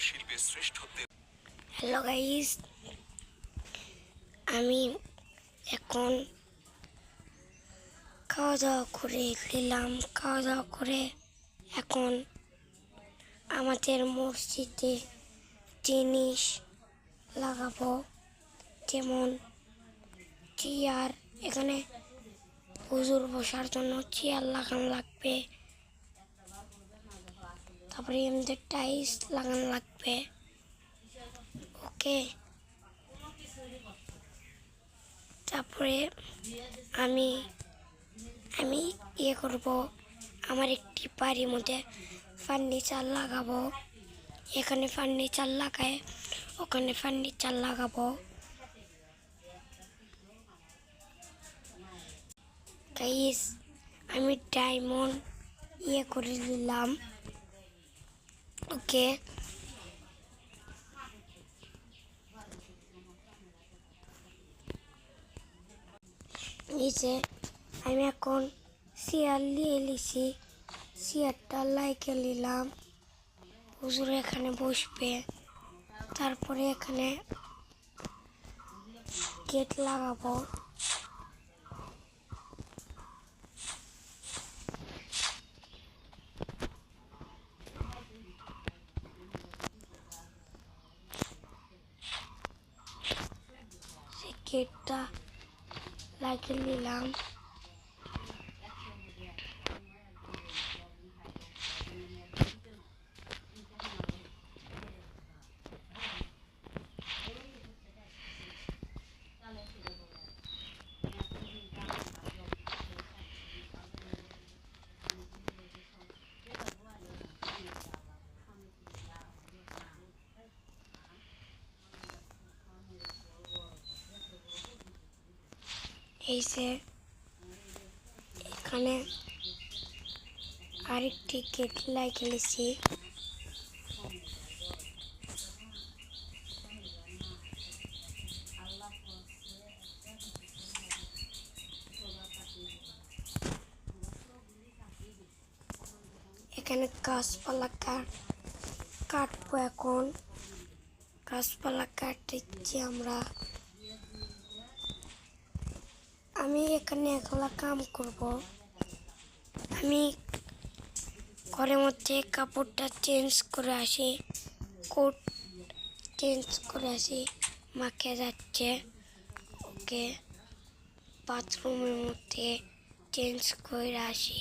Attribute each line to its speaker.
Speaker 1: শিল্পের শ্রেষ্ঠত্বের।
Speaker 2: Hello guys, আমি এখন খাওয়া দাওয়া করে নিলাম। খাওয়া দাওয়া করে এখন আমাদের মসজিদে জিনিস লাগাবো, যেমন চেয়ার। এখানে হুজুর বসার জন্য চেয়ার লাগানো লাগবে, তারপরে আমাদের টাইলস লাগানো লাগবে। ওকে, তারপরে আমি ইয়ে করব, আমার একটি বাড়ির মধ্যে ফার্নিচার লাগাবো। এখানে ফার্নিচার লাগায় ওখানে ফার্নিচার লাগাবো। গাইস, আমি ডায়মন্ড ইয়ে করে নিলাম। ওকে, নিচে আমি এখন চেয়ার নিয়ে নিছি, চেয়ারটা লাইকে নিলাম। হুজুর এখানে বসবে, তারপরে এখানে গেট লাগাবো। সেই গেটটা লাগিয়ে নিলাম। এই যে এখানে আরেকটি গেট লাগিয়ে নিয়েছি। এখানে গাছপালা কাটবো। এখন গাছপালা কাটছি আমি এখানে একলা কাম করব। আমি ঘরের মধ্যে কাপড়টা চেঞ্জ করে আসি, কোট চেঞ্জ করে আসি, মাকে যাচ্ছে। ওকে, বাথরুমের মধ্যে চেঞ্জ করে আসি।